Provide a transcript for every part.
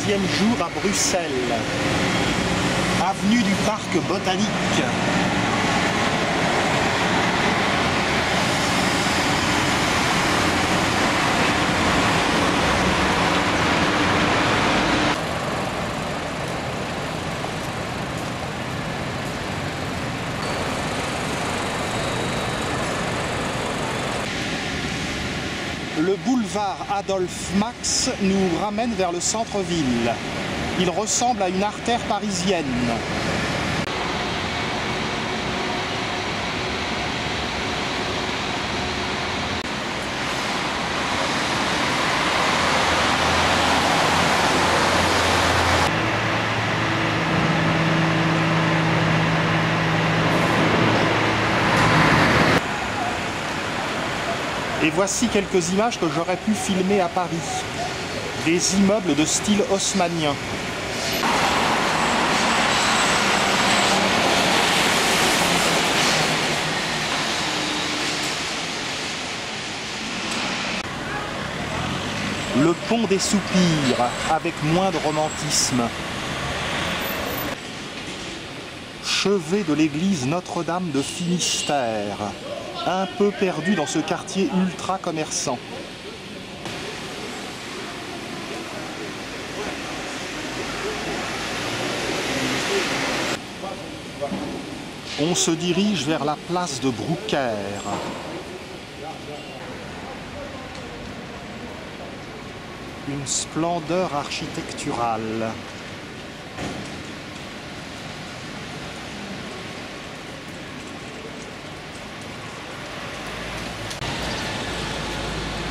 troisième jour à Bruxelles. Avenue du Parc Botanique. Le boulevard Adolphe Max nous ramène vers le centre-ville. Il ressemble à une artère parisienne. Et voici quelques images que j'aurais pu filmer à Paris. Des immeubles de style haussmannien. Le pont des Soupirs, avec moins de romantisme. Chevet de l'église Notre-Dame de Finistère. Un peu perdu dans ce quartier ultra commerçant. On se dirige vers la place de Brouckère. Une splendeur architecturale.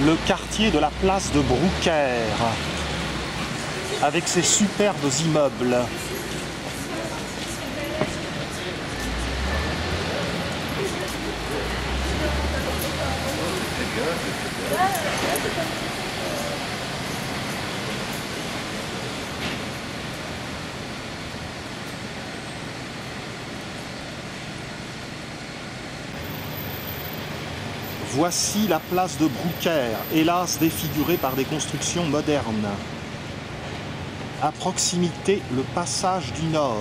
Le quartier de la place de Brouckère, avec ses superbes immeubles. Voici la place de Brouckère, hélas défigurée par des constructions modernes. À proximité, le passage du Nord.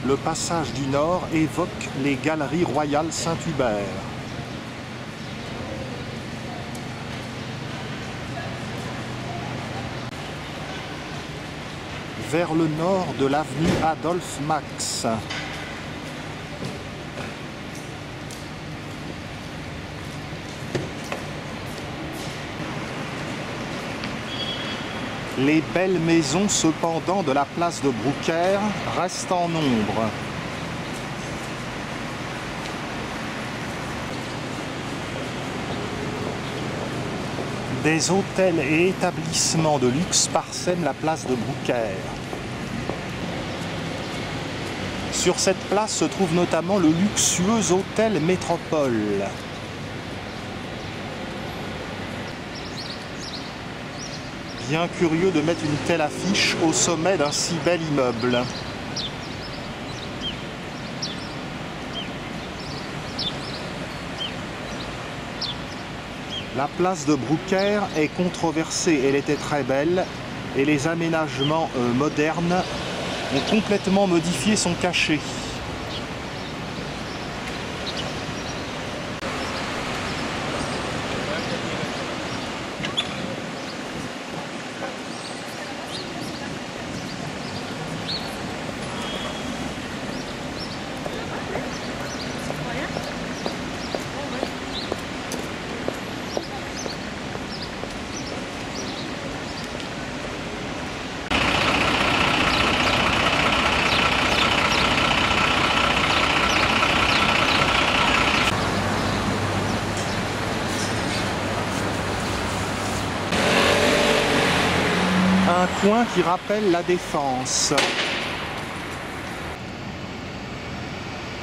Le passage du Nord évoque les Galeries Royales Saint-Hubert. Vers le nord de l'avenue Adolphe Max. Les belles maisons cependant de la place de Brouckère restent en nombre. Des hôtels et établissements de luxe parsèment la place de Brouckère. Sur cette place se trouve notamment le luxueux hôtel Métropole. Bien curieux de mettre une telle affiche au sommet d'un si bel immeuble. La place de Brouckère est controversée, elle était très belle et les aménagements modernes ont complètement modifié son cachet. Un coin qui rappelle la Défense.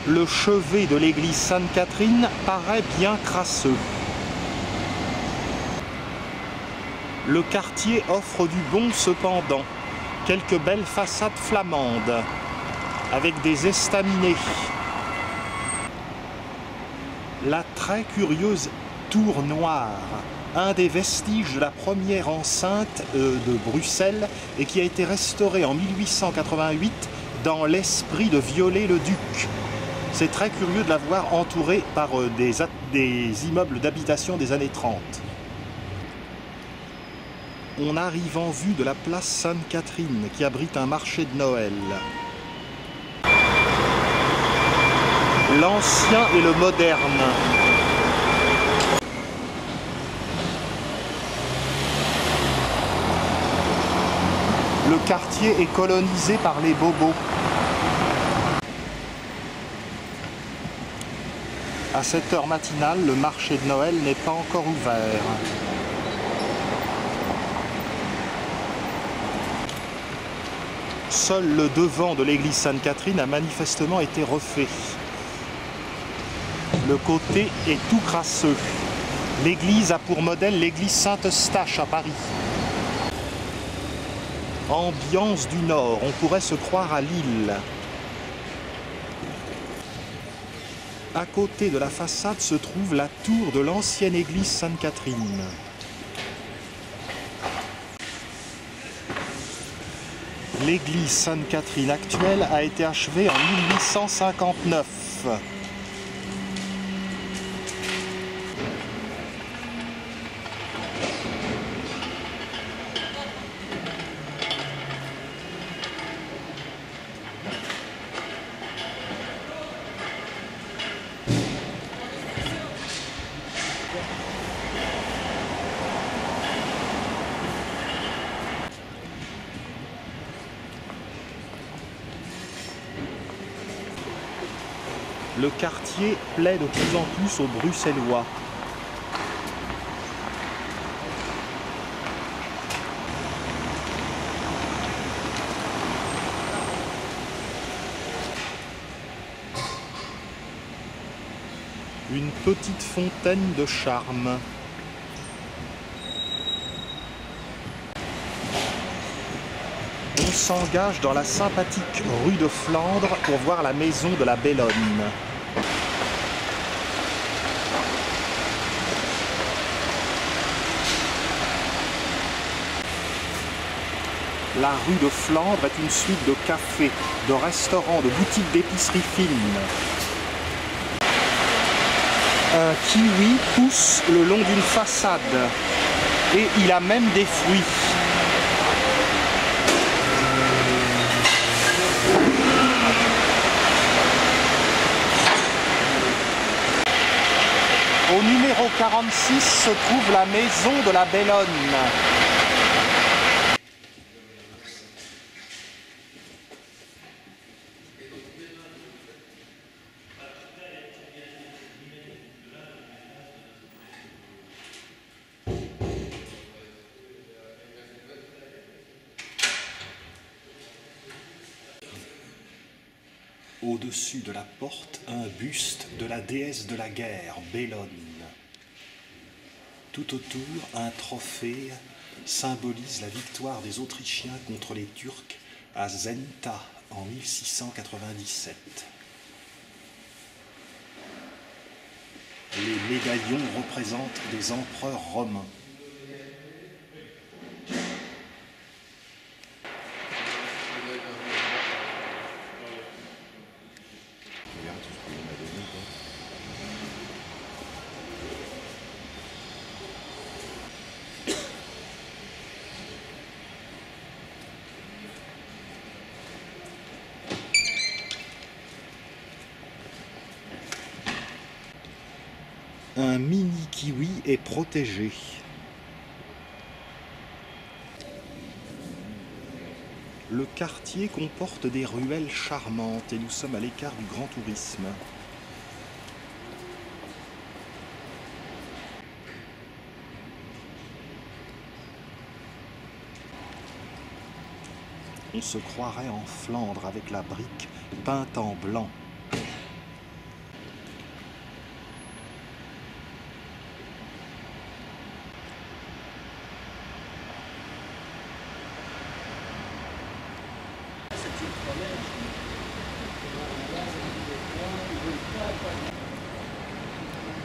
Le chevet de l'église Sainte-Catherine paraît bien crasseux. Le quartier offre du bon cependant. Quelques belles façades flamandes, avec des estaminets. La très curieuse tour noire, un des vestiges de la première enceinte de Bruxelles et qui a été restaurée en 1888 dans l'esprit de Viollet-le-Duc. C'est très curieux de la voir entourée par des immeubles d'habitation des années 30. On arrive en vue de la place Sainte-Catherine qui abrite un marché de Noël. L'ancien et le moderne. Le quartier est colonisé par les bobos. À cette heure matinale, le marché de Noël n'est pas encore ouvert. Seul le devant de l'église Sainte-Catherine a manifestement été refait. Le côté est tout crasseux. L'église a pour modèle l'église Saint-Eustache à Paris. Ambiance du Nord, on pourrait se croire à Lille. À côté de la façade se trouve la tour de l'ancienne église Sainte-Catherine. L'église Sainte-Catherine actuelle a été achevée en 1859. Le quartier plaît de plus en plus aux Bruxellois. Une petite fontaine de charme. On s'engage dans la sympathique rue de Flandre pour voir la maison de la Bellonne. La rue de Flandre est une suite de cafés, de restaurants, de boutiques d'épicerie fine. Un kiwi pousse le long d'une façade et il a même des fruits. Au numéro 46 se trouve la maison de la Bellonne. Au-dessus de la porte, un buste de la déesse de la guerre, Bellone. Tout autour, un trophée symbolise la victoire des Autrichiens contre les Turcs à Zenta en 1697. Les médaillons représentent des empereurs romains. Un mini kiwi est protégé. Le quartier comporte des ruelles charmantes et nous sommes à l'écart du grand tourisme. On se croirait en Flandre avec la brique peinte en blanc.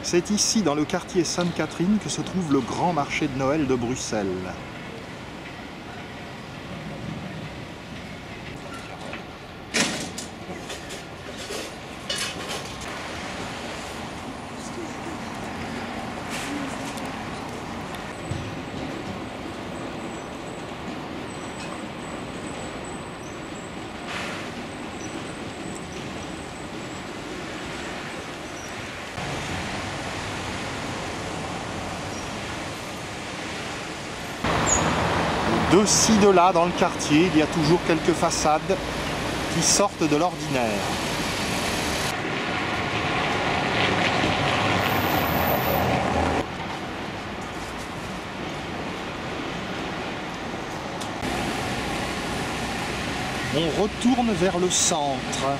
C'est ici, dans le quartier Sainte-Catherine, que se trouve le grand marché de Noël de Bruxelles. De ci, de là, dans le quartier, il y a toujours quelques façades qui sortent de l'ordinaire. On retourne vers le centre.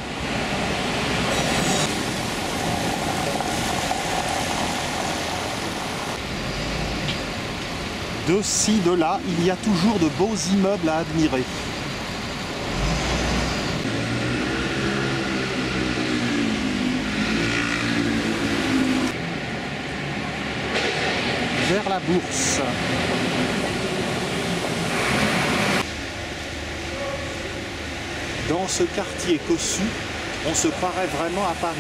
De ci, de là, il y a toujours de beaux immeubles à admirer. Vers la Bourse. Dans ce quartier cossu, on se croirait vraiment à Paris.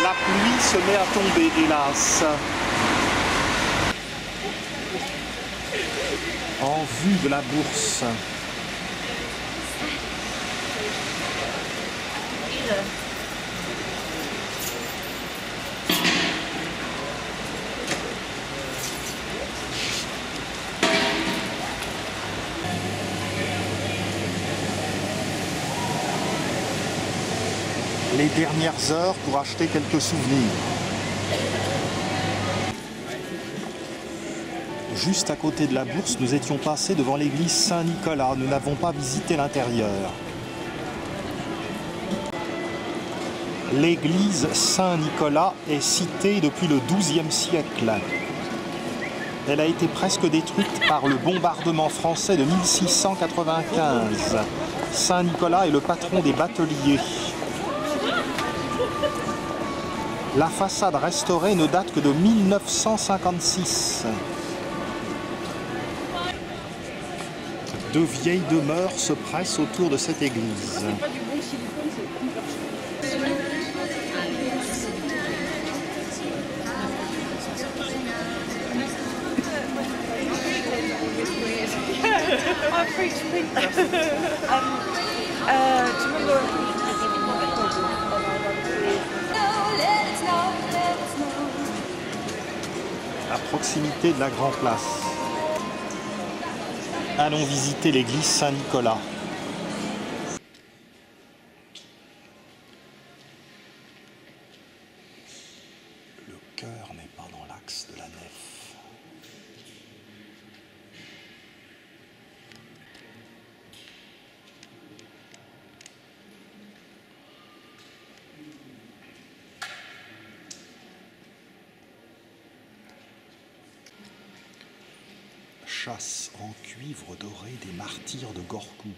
La pluie se met à tomber, hélas. En vue de la Bourse. Les dernières heures pour acheter quelques souvenirs. Juste à côté de la Bourse, nous étions passés devant l'église Saint-Nicolas. Nous n'avons pas visité l'intérieur. L'église Saint-Nicolas est citée depuis le XIIe siècle. Elle a été presque détruite par le bombardement français de 1695. Saint-Nicolas est le patron des bateliers. La façade restaurée ne date que de 1956. De vieilles demeures se pressent autour de cette église. À proximité de la Grand Place. Allons visiter l'église Saint-Nicolas. Le chœur n'est pas dans l'axe de la nef. Chasse en cuivre doré des martyrs de Gorkum.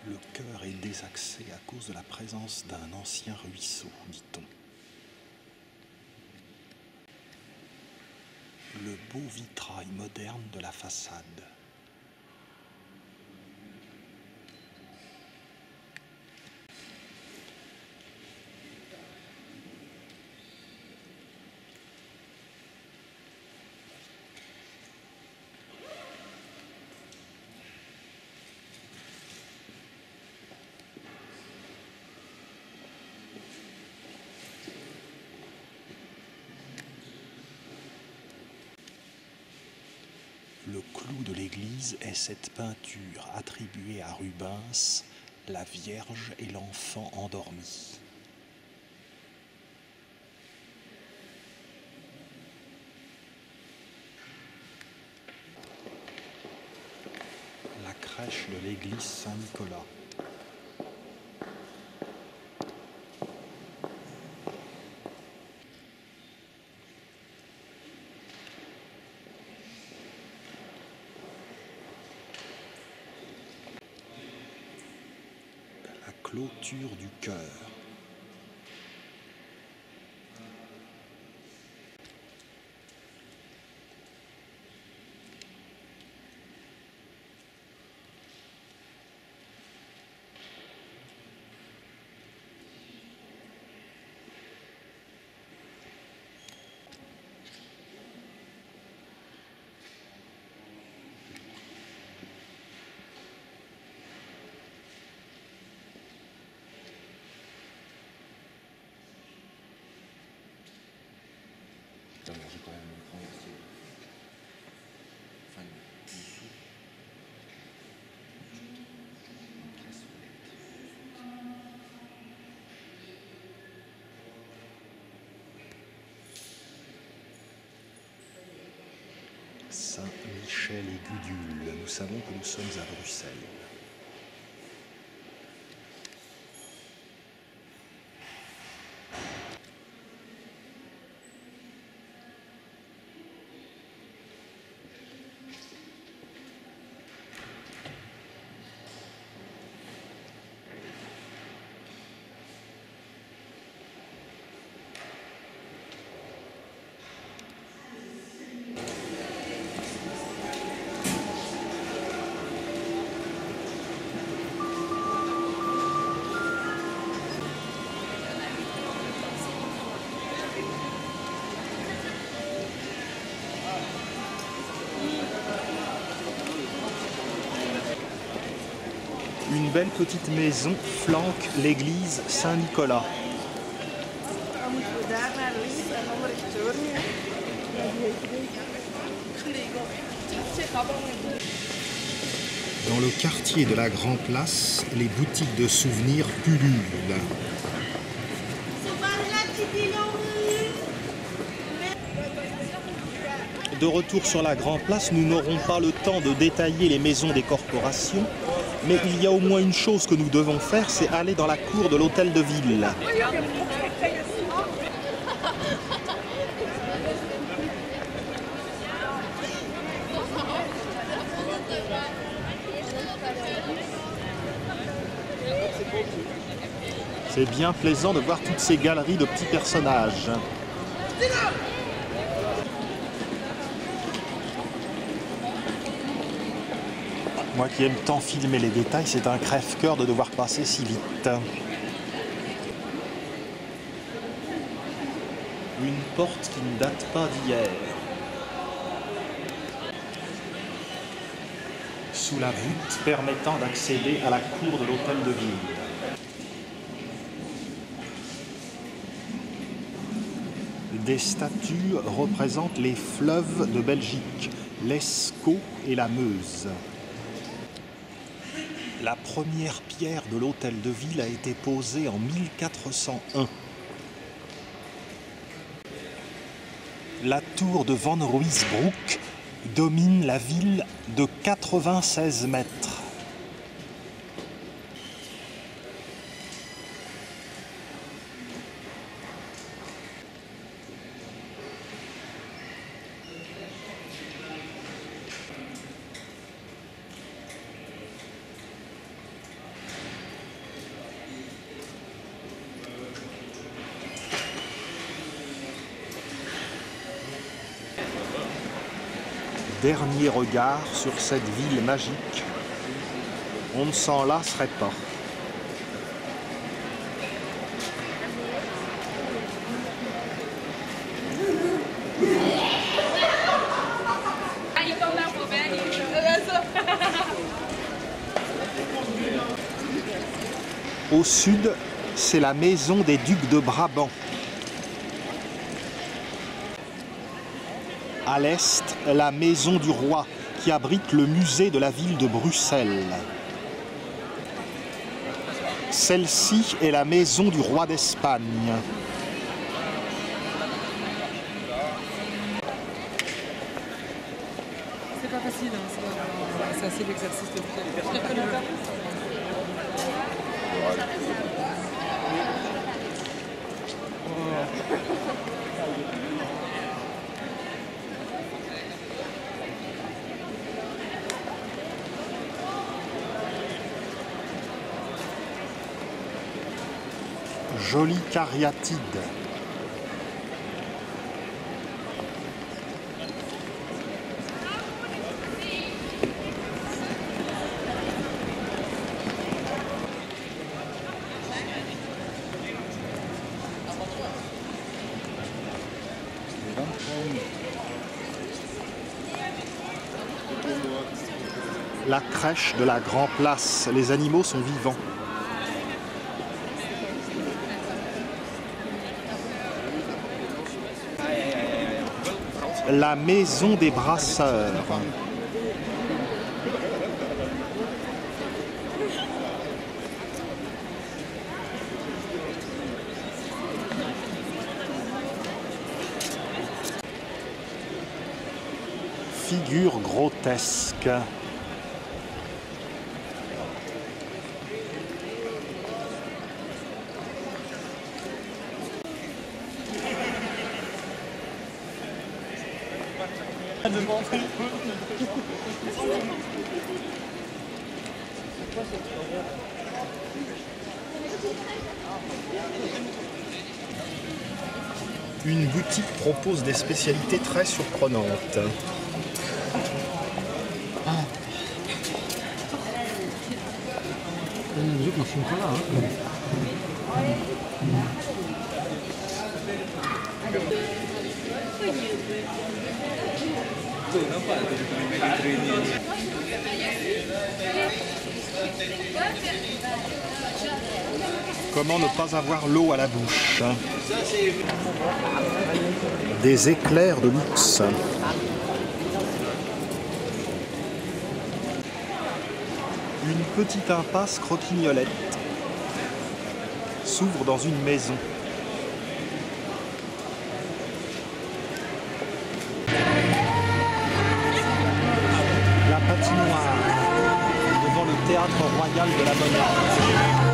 Le chœur est désaxé à cause de la présence d'un ancien ruisseau, dit-on. Le beau vitrail moderne de la façade. clou de l'église est cette peinture attribuée à Rubens, la Vierge et l'enfant endormi. La crèche de l'église Saint-Nicolas. La clôture du chœur. Saint-Michel et Gudule, nous savons que nous sommes à Bruxelles. Une belle petite maison flanque l'église Saint-Nicolas. Dans le quartier de la Grand Place, les boutiques de souvenirs pullulent. De retour sur la Grand Place, nous n'aurons pas le temps de détailler les maisons des corporations, mais il y a au moins une chose que nous devons faire, c'est aller dans la cour de l'hôtel de ville. C'est bien plaisant de voir toutes ces galeries de petits personnages. Moi qui aime tant filmer les détails, c'est un crève-cœur de devoir passer si vite. Une porte qui ne date pas d'hier. Sous la voûte permettant d'accéder à la cour de l'hôtel de ville. Des statues représentent les fleuves de Belgique, l'Escaut et la Meuse. La première pierre de l'hôtel de ville a été posée en 1401. La tour de Van Ruysbroek domine la ville de 96 mètres. Dernier regard sur cette ville magique, on ne s'en lasserait pas. Au sud, c'est la maison des ducs de Brabant. À l'est, la maison du roi, qui abrite le musée de la ville de Bruxelles. Celle-ci est la maison du roi d'Espagne. C'est pas facile, hein, c'est assez l'exercice de vie. Jolie cariatide. La crèche de la Grand Place. Les animaux sont vivants. La maison des brasseurs. Figure grotesque. Une boutique propose des spécialités très surprenantes. Comment ne pas avoir l'eau à la bouche? Des éclairs de luxe. Une petite impasse croquignolette s'ouvre dans une maison. La patinoire devant le théâtre royal de la Monnaie.